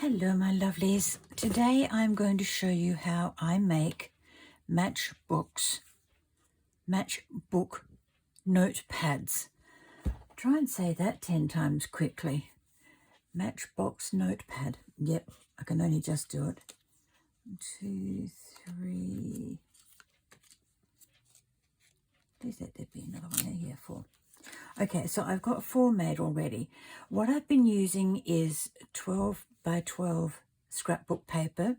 Hello my lovelies. Today I'm going to show you how I make matchbook notepads. Try and say that 10 times quickly. Matchbox notepad. Yep, I can only just do it. 1, 2, 3. Please let there be another one there. 4. Okay, so I've got 4 made already. What I've been using is 12 by 12 scrapbook paper,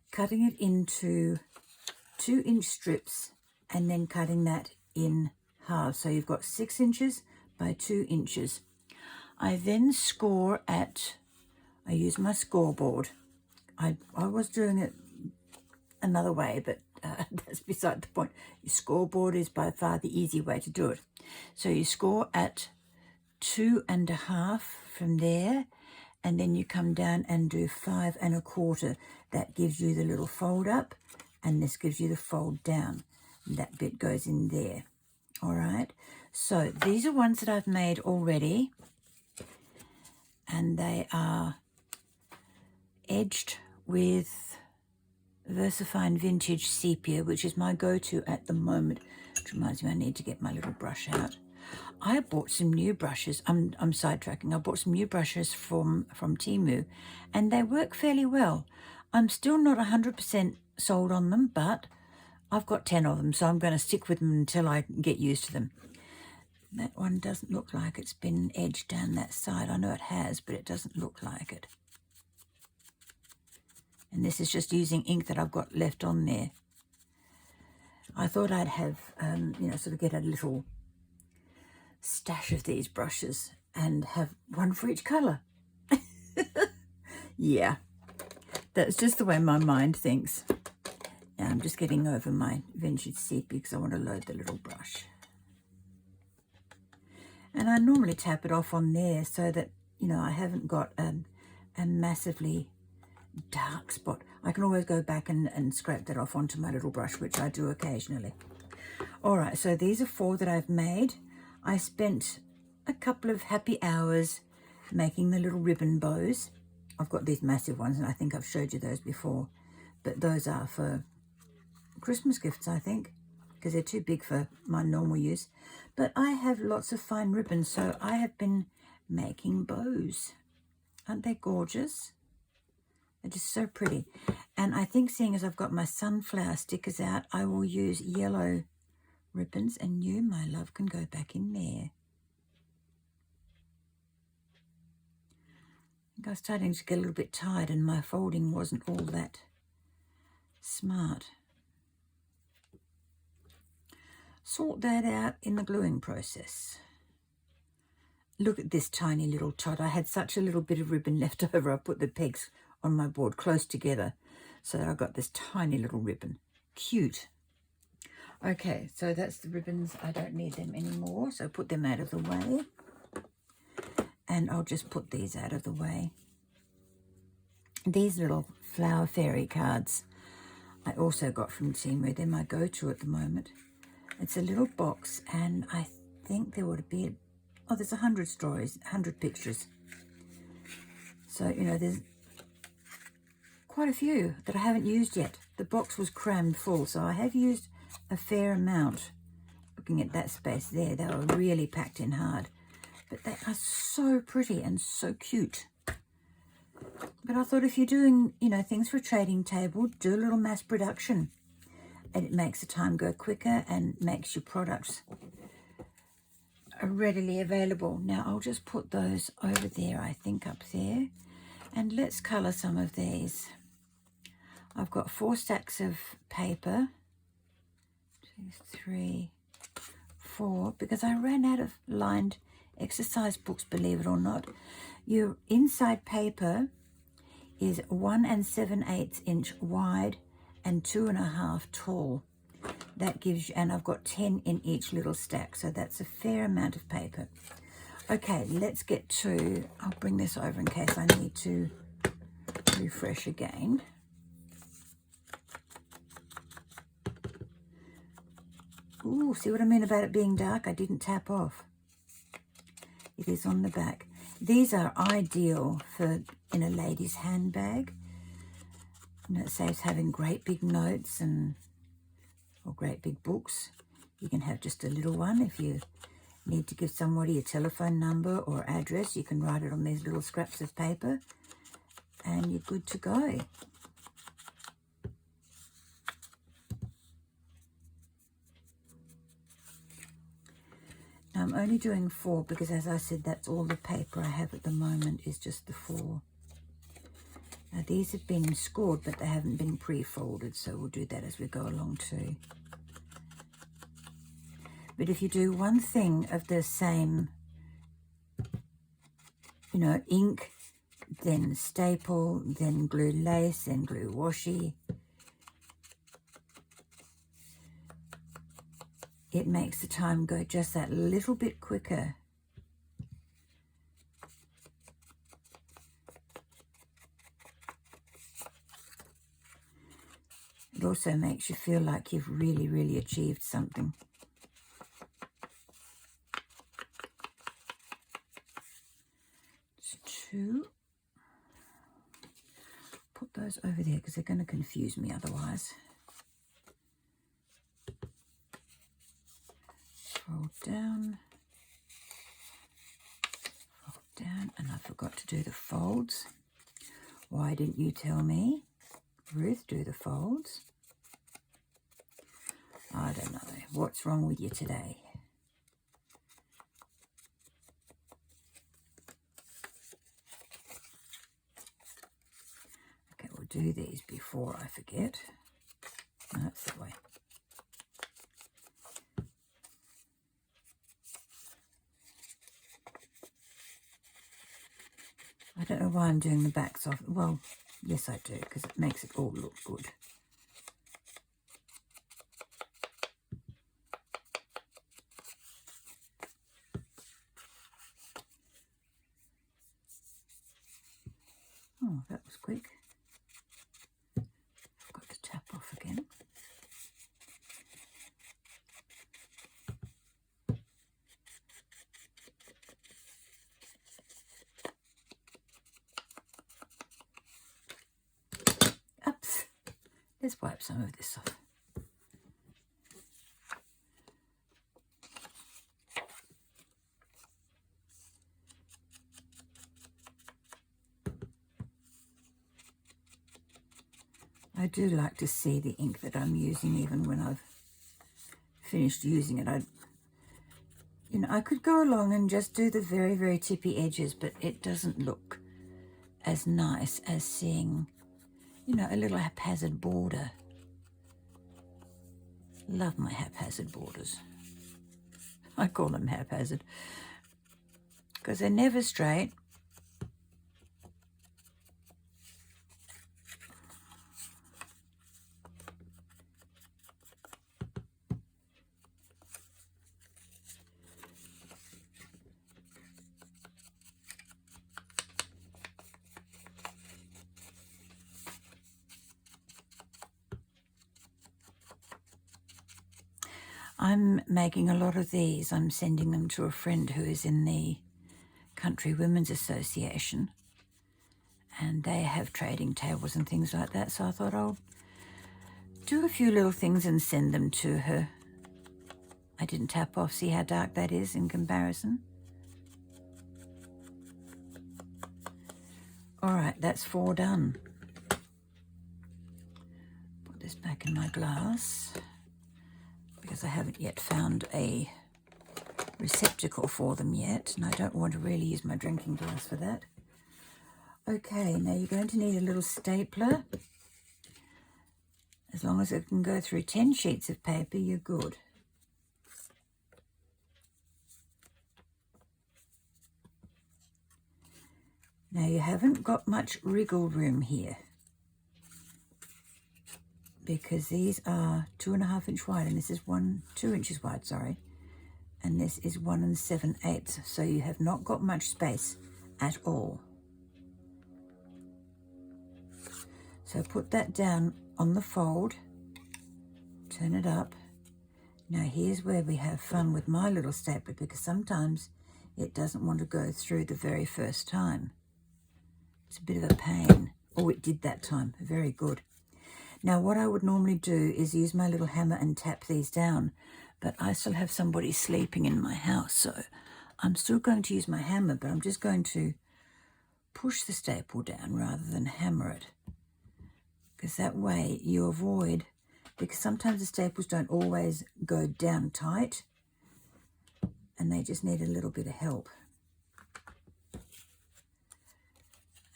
cutting it into 2-inch strips and then cutting that in half. So you've got 6 inches by 2 inches. I then score at, I use my scoreboard. I was doing it another way, but that's beside the point. Your scoreboard is by far the easy way to do it. So you score at 2.5 from there, and then you come down and do 5 1/4. That gives you the little fold up, and this gives you the fold down. And that bit goes in there. All right. So these are ones that I've made already, and they are edged with VersaFine Vintage Sepia, which is my go-to at the moment. Which reminds me, I need to get my little brush out. I bought some new brushes. I'm sidetracking. I bought some new brushes from Temu, and they work fairly well. I'm still not 100% sold on them, but I've got 10 of them, so I'm going to stick with them until I get used to them. That one doesn't look like it's been edged down that side. I know it has, but it doesn't look like it. And this is just using ink that I've got left on there. I thought I'd have, sort of get a little stash of these brushes and have one for each colour. Yeah, that's just the way my mind thinks. Now I'm just getting over my vintage sepia because I want to load the little brush. And I normally tap it off on there so that, I haven't got a massively dark spot. I can always go back and scrape that off onto my little brush, which I do occasionally. All right, so these are 4 that I've made. I spent a couple of happy hours making the little ribbon bows. I've got these massive ones, and I think I've showed you those before, but those are for Christmas gifts, I think, because they're too big for my normal use. But I have lots of fine ribbons, so I have been making bows. Aren't they gorgeous? They're just so pretty. And I think, seeing as I've got my sunflower stickers out, I will use yellow ribbons, and you, my love, can go back in there. I think I was starting to get a little bit tired, and my folding wasn't all that smart. Sort that out in the gluing process. Look at this tiny little tot. I had such a little bit of ribbon left over. I put the pegs on my board close together, so I got this tiny little ribbon. Cute. Okay, so that's the ribbons. I don't need them anymore, so put them out of the way. And I'll just put these out of the way. These little flower fairy cards I also got from Temu. They're my go-to at the moment. It's a little box, and I think there would be, there's 100 stories, 100 pictures. So, there's quite a few that I haven't used yet. The box was crammed full, so I have used a fair amount. Looking at that space there, they were really packed in hard. But they are so pretty and so cute. But I thought, if you're doing, things for a trading table, do a little mass production. And it makes the time go quicker and makes your products readily available. Now I'll just put those over there, I think, up there. And let's colour some of these. I've got 4 stacks of paper. 2, 3, 4, because I ran out of lined exercise books, believe it or not. Your inside paper is 1 7/8 inch wide and 2.5 tall. That gives you, and I've got 10 in each little stack, so that's a fair amount of paper. Okay, let's get to, I'll bring this over in case I need to refresh again. Ooh, see what I mean about it being dark? I didn't tap off. It is on the back. These are ideal for in a lady's handbag. You know, it saves having great big notes or great big books. You can have just a little one. If you need to give somebody a telephone number or address, you can write it on these little scraps of paper and you're good to go. Now I'm only doing 4 because, as I said, that's all the paper I have at the moment, is just the 4. Now these have been scored, but they haven't been pre-folded, so we'll do that as we go along too. But if you do one thing of the same, you know, ink, then staple, then glue lace, then glue washi, it makes the time go just that little bit quicker. It also makes you feel like you've really, really achieved something. It's 2. Put those over there because they're going to confuse me otherwise. Fold down, and I forgot to do the folds. Why didn't you tell me? Ruth, do the folds. I don't know. What's wrong with you today? Okay, we'll do these before I forget. No, that's the way. I don't know why I'm doing the backs off. Well, yes I do, because it makes it all look good. Oh, that was quick. Forgot to tap off again. Oops. Let's wipe some of this off. I do like to see the ink that I'm using even when I've finished using it. I could go along and just do the very, very tippy edges, but it doesn't look as nice as seeing, a little haphazard border. Love my haphazard borders. I call them haphazard because they're never straight. I'm making a lot of these. I'm sending them to a friend who is in the Country Women's Association, and they have trading tables and things like that, so I thought I'll do a few little things and send them to her. I didn't tap off. See how dark that is in comparison? All right, that's 4 done. Put this back in my glass because I haven't yet found a receptacle for them yet, and I don't want to really use my drinking glass for that. Okay, now you're going to need a little stapler. As long as it can go through 10 sheets of paper, you're good. Now you haven't got much wriggle room here because these are 2.5 inch wide, and this is 2 inches wide, sorry, and this is 1 7/8, so you have not got much space at all. So put that down on the fold, turn it up. Now here's where we have fun with my little stapler, because sometimes it doesn't want to go through the very first time. It's a bit of a pain. Oh, it did that time. Very good. Now, what I would normally do is use my little hammer and tap these down, but I still have somebody sleeping in my house, so I'm still going to use my hammer, but I'm just going to push the staple down rather than hammer it, because that way you avoid, because sometimes the staples don't always go down tight and they just need a little bit of help.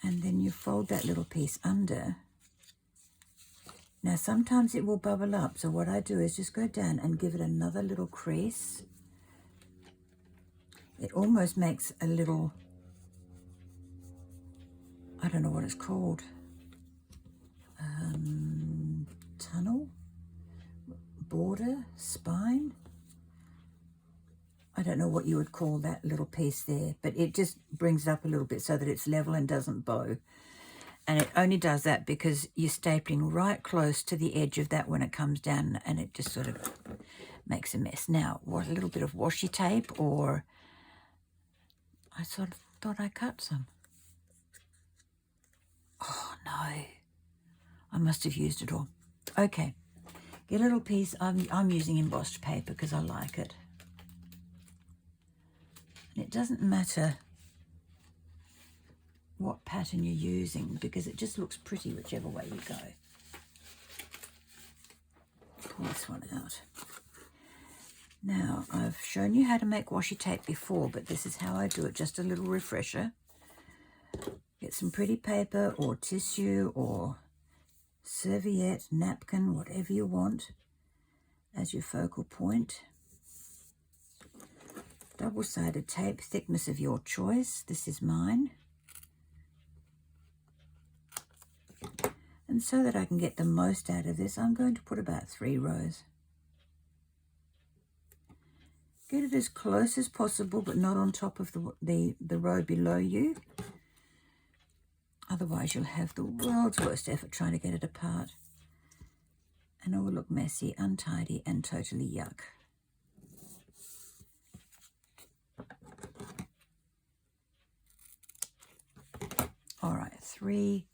And then you fold that little piece under. Now sometimes it will bubble up, so what I do is just go down and give it another little crease. It almost makes a little, I don't know what it's called, tunnel, border, spine. I don't know what you would call that little piece there, but it just brings it up a little bit so that it's level and doesn't bow. And it only does that because you're stapling right close to the edge of that when it comes down, and it just sort of makes a mess. Now, what, a little bit of washi tape, or I sort of thought I cut some. Oh, no. I must have used it all. Okay. Get a little piece. I'm using embossed paper because I like it. And it doesn't matter what pattern you're using because it just looks pretty whichever way you go. Pull this one out. Now, I've shown you how to make washi tape before, but this is how I do it, just a little refresher. Get some pretty paper or tissue or serviette, napkin, whatever you want as your focal point. Double-sided tape, thickness of your choice. This is mine. And so that I can get the most out of this, I'm going to put about 3 rows. Get it as close as possible, but not on top of the row below you. Otherwise, you'll have the world's worst effort trying to get it apart. And it will look messy, untidy, and totally yuck. All right, 3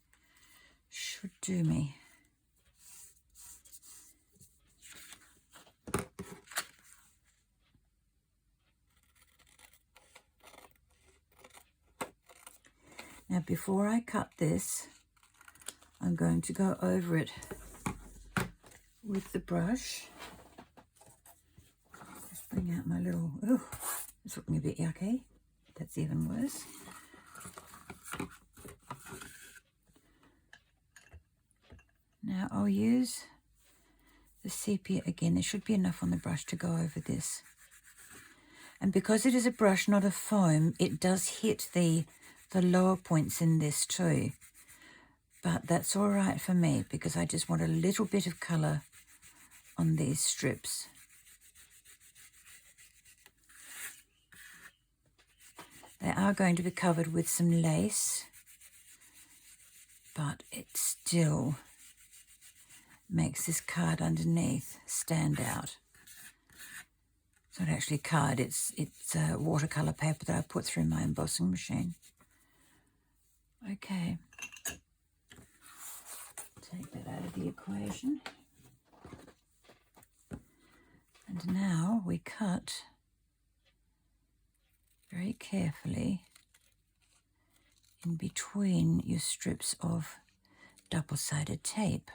should do me. Now, before I cut this, I'm going to go over it with the brush. Just bring out my little, oh, it's looking a bit yucky. That's even worse. Now I'll use the sepia again. There should be enough on the brush to go over this. And because it is a brush, not a foam, it does hit the lower points in this too. But that's all right for me because I just want a little bit of colour on these strips. They are going to be covered with some lace, but it still makes this card underneath stand out. It's not actually card, it's watercolour paper that I put through my embossing machine. Okay, take that out of the equation. And now we cut very carefully in between your strips of double-sided tape.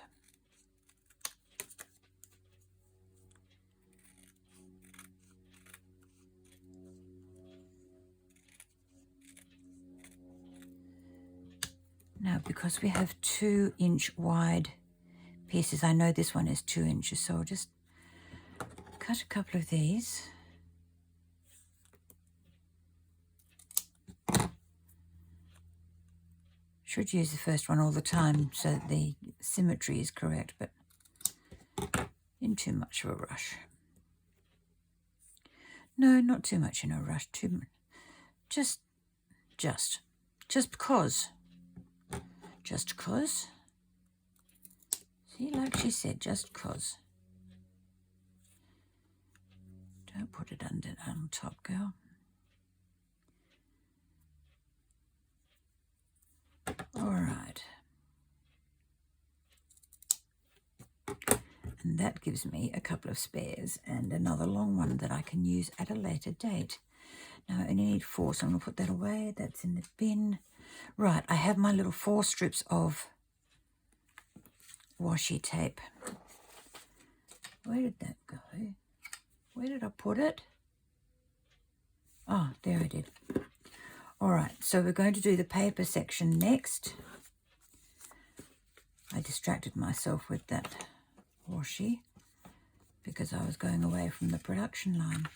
Now, because we have 2-inch wide pieces, I know this one is 2 inches, so I'll just cut a couple of these. Should use the first one all the time so that the symmetry is correct, but in too much of a rush. No, not too much in a rush. Just because. Just cause. See, like she said, just cause. Don't put it on top, girl. And that gives me a couple of spares and another long one that I can use at a later date. Now I only need 4, so I'm going to put that away. That's in the bin. Right, I have my little 4 strips of washi tape. Where did that go? Where did I put it? Oh, there I did. All right, so we're going to do the paper section next. I distracted myself with that washi because I was going away from the production line.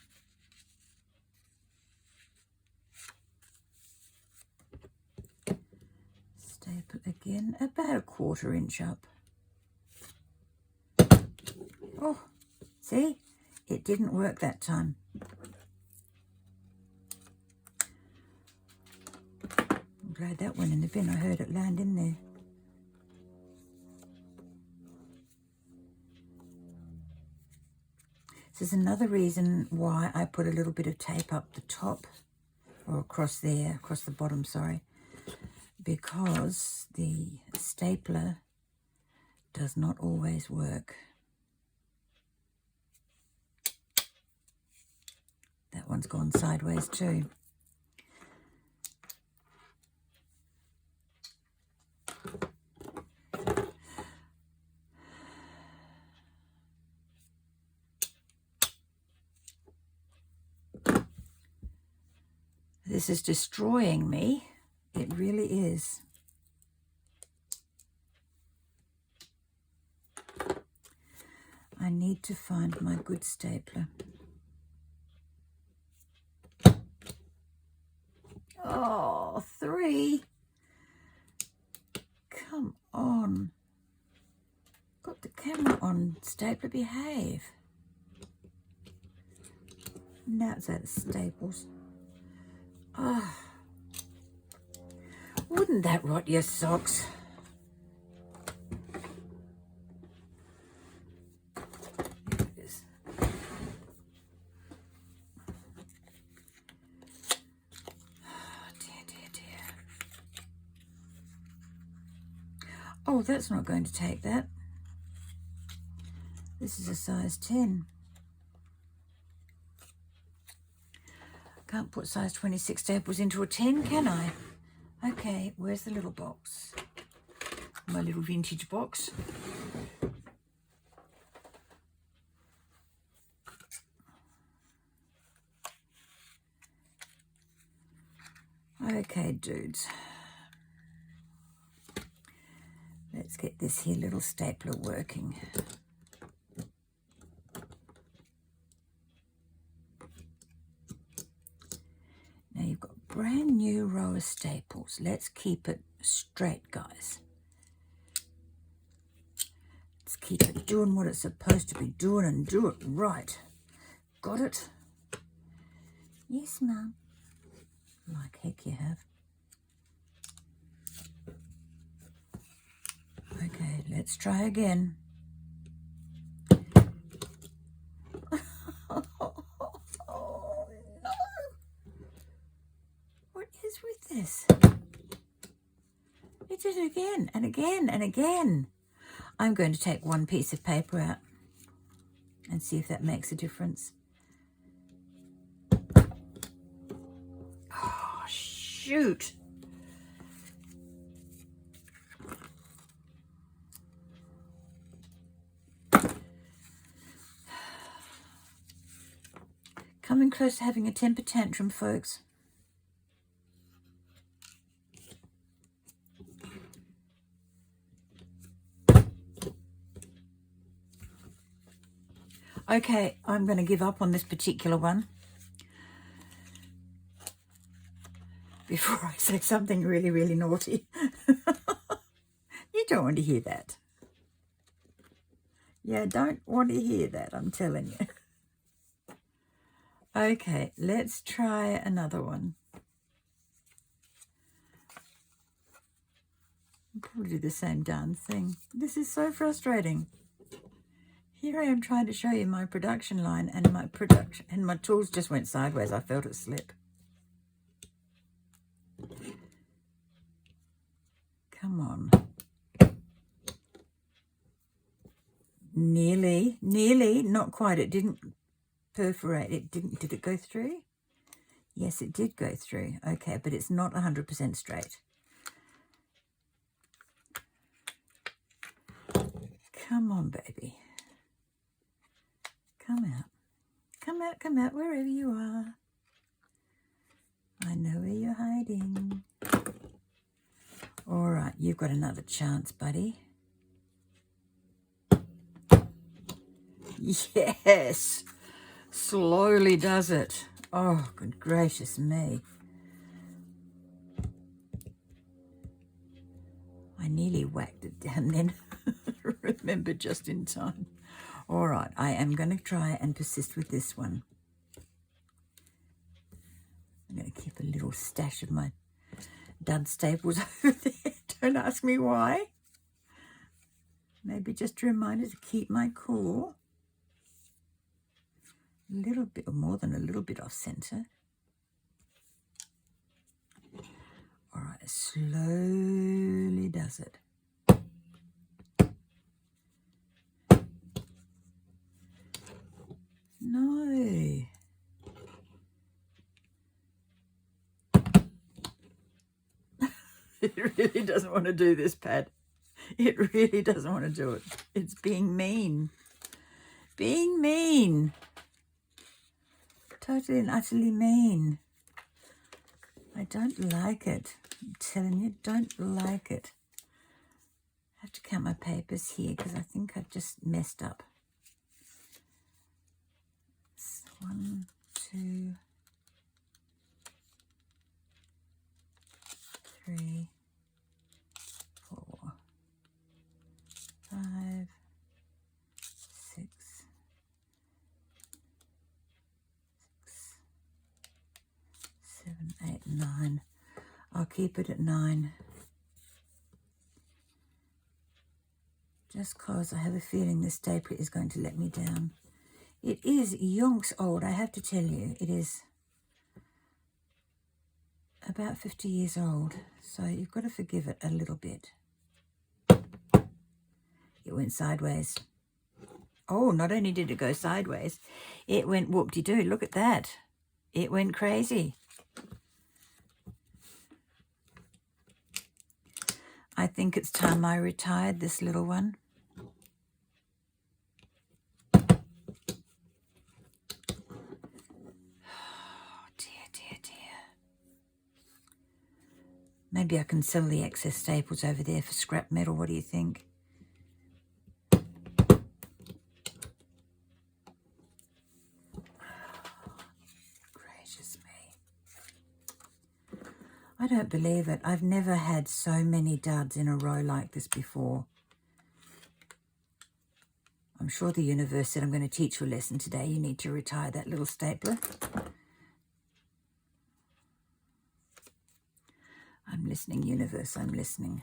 Staple again, about a 1/4 inch up. Oh, see? It didn't work that time. I'm glad that went in the bin. I heard it land in there. This is another reason why I put a little bit of tape up the top, or across there, across the bottom, sorry, because the stapler does not always work. That one's gone sideways too. This is destroying me. It really is. I need to find my good stapler. Oh, 3. Come on. Got the camera on. Stapler, behave. Now it's out of staples. Oh, wouldn't that rot your socks? Here it is. Oh, dear, dear, dear. Oh, that's not going to take that. This is a size 10. Can't put size 26 staples into a 10, can I? Okay, where's the little box? My little vintage box. Okay, dudes. Let's get this here little stapler working. Now you've got a brand new row of staples. Let's keep it straight, guys. Let's keep it doing what it's supposed to be doing and do it right. Got it? Yes, Mum. Like heck you have. Okay, let's try again. Oh, no. What is with this? It did it again and again and again. I'm going to take one piece of paper out and see if that makes a difference. Oh, shoot. Coming close to having a temper tantrum, folks. Okay, I'm going to give up on this particular one before I say something really, really naughty. You don't want to hear that. Yeah, don't want to hear that, I'm telling you. Okay, let's try another one. I'll probably do the same darn thing. This is so frustrating. Here I am trying to show you my production line and my tools just went sideways. I felt it slip. Come on. Nearly, not quite. It didn't perforate. Did it go through? Yes, it did go through. Okay, but it's not 100% straight. Come on, baby. Come out. Come out, wherever you are. I know where you're hiding. All right, you've got another chance, buddy. Yes! Slowly does it. Oh, good gracious me. I nearly whacked it down then. Remember, just in time. All right, I am going to try and persist with this one. I'm going to keep a little stash of my dud staples over there. Don't ask me why. Maybe just a reminder to keep my cool. A little bit, or more than a little bit off center. All right, it slowly does it. No. It really doesn't want to do this, Pat. It really doesn't want to do it. It's being mean. Being mean. Totally and utterly mean. I don't like it. I'm telling you, don't like it. I have to count my papers here because I think I've just messed up. 1, 2, 3, 4, 5, 6, 7, 8, 9. I'll keep it at 9. Just because I have a feeling this stapler is going to let me down. It is yonks old, I have to tell you. It is about 50 years old, so you've got to forgive it a little bit. It went sideways. Oh, not only did it go sideways, it went whoop-de-doo. Look at that. It went crazy. I think it's time I retired this little one. Maybe I can sell the excess staples over there for scrap metal. What do you think? Gracious me. I don't believe it. I've never had so many duds in a row like this before. I'm sure the universe said, I'm going to teach you a lesson today. You need to retire that little stapler. I'm listening, universe, I'm listening.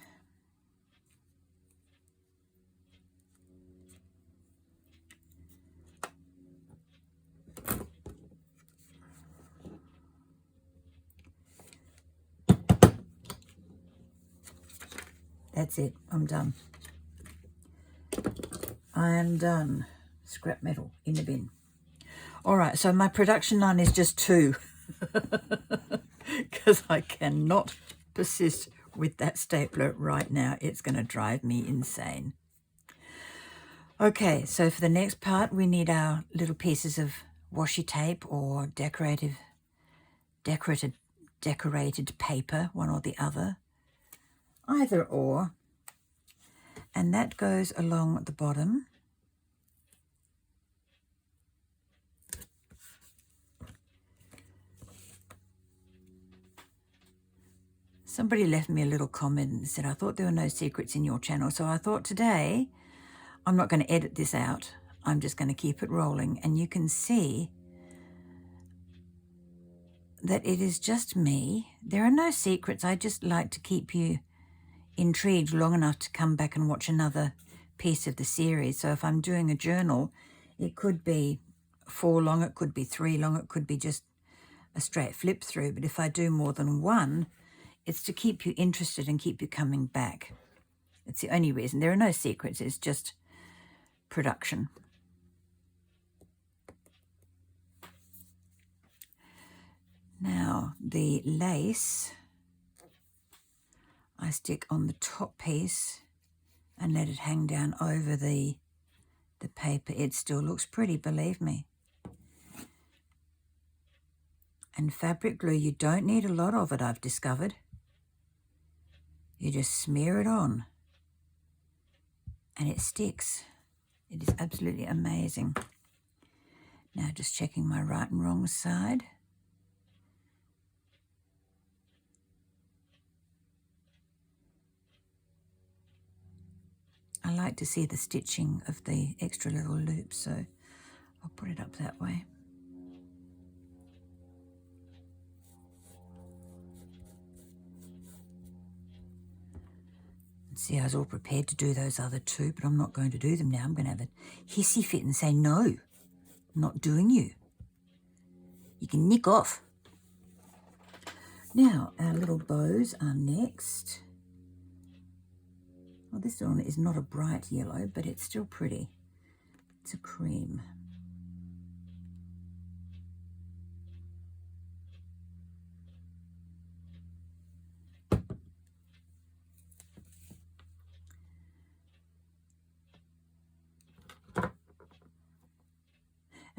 That's it, I'm done. I am done. Scrap metal in the bin. All right, so my production line is just 2. Because I cannot persist with that stapler right now. It's going to drive me insane. Okay, so for the next part, we need our little pieces of washi tape or decorated paper, one or the other. Either or. And that goes along the bottom. Somebody left me a little comment and said, I thought there were no secrets in your channel. So I thought today, I'm not going to edit this out. I'm just going to keep it rolling. And you can see that it is just me. There are no secrets. I just like to keep you intrigued long enough to come back and watch another piece of the series. So if I'm doing a journal, it could be 4 long, it could be 3 long, it could be just a straight flip through. But if I do more than one, it's to keep you interested and keep you coming back. It's the only reason. There are no secrets. It's just production. Now the lace I stick on the top piece and let it hang down over the paper. It still looks pretty, believe me. And fabric glue, you don't need a lot of it, I've discovered. You just smear it on and it sticks. It is absolutely amazing. Now just checking my right and wrong side. I like to see the stitching of the extra little loops, so I'll put it up that way. See, I was all prepared to do those other two, but I'm not going to do them now. I'm going to have a hissy fit and say, no, I'm not doing you. You can nick off. Now, our little bows are next. Well, this one is not a bright yellow, but it's still pretty. It's a cream.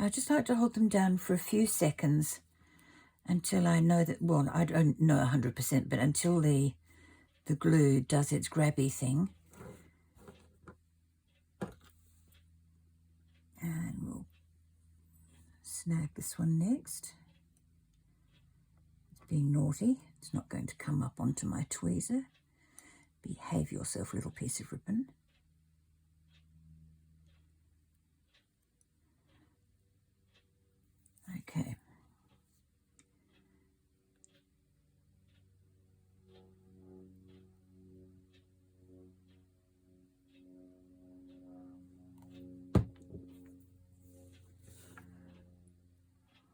I just like to hold them down for a few seconds until I know that, well, I don't know 100%, but until the glue does its grabby thing. And we'll snag this one next. It's being naughty. It's not going to come up onto my tweezer. Behave yourself, little piece of ribbon. Okay.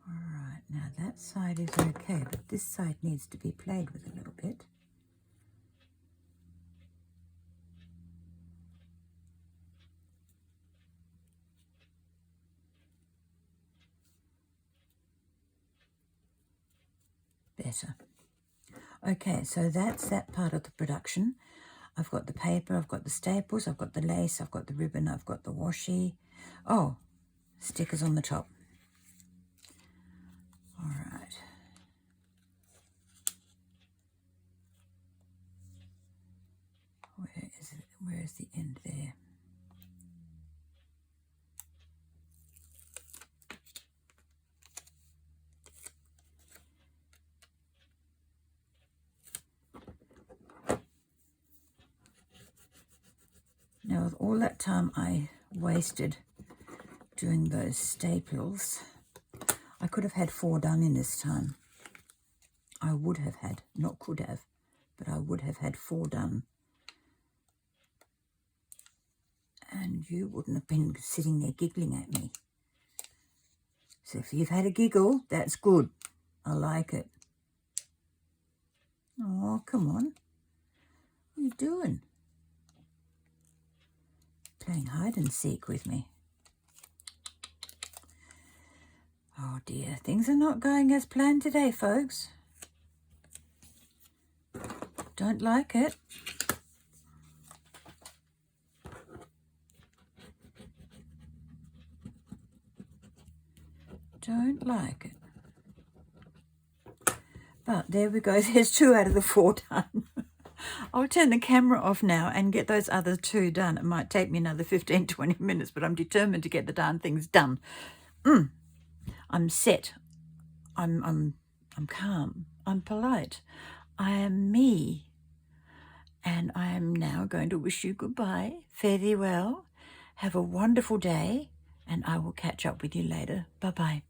All right, now that side is okay, but this side needs to be played with a little bit. Better. Okay, so that's that part of the production. I've got the paper, I've got the staples, I've got the lace, I've got the ribbon, I've got the washi. Oh, stickers on the top. All right. Where is it? Where is the end there? Now, with all that time I wasted doing those staples, I could have had 4 done in this time. I would have had, not could have, but I would have had 4 done. And you wouldn't have been sitting there giggling at me. So if you've had a giggle, that's good. I like it. Oh, come on. What are you doing? Playing hide and seek with me. Oh dear, things are not going as planned today, folks. Don't like it. Don't like it. But there we go, there's 2 out of the 4 done. I'll turn the camera off now and get those other 2 done. It might take me another 15-20 minutes, but I'm determined to get the darn things done. I'm set. I'm calm. I'm polite. I am me. And I am now going to wish you goodbye. Fare thee well. Have a wonderful day, and I will catch up with you later. Bye-bye.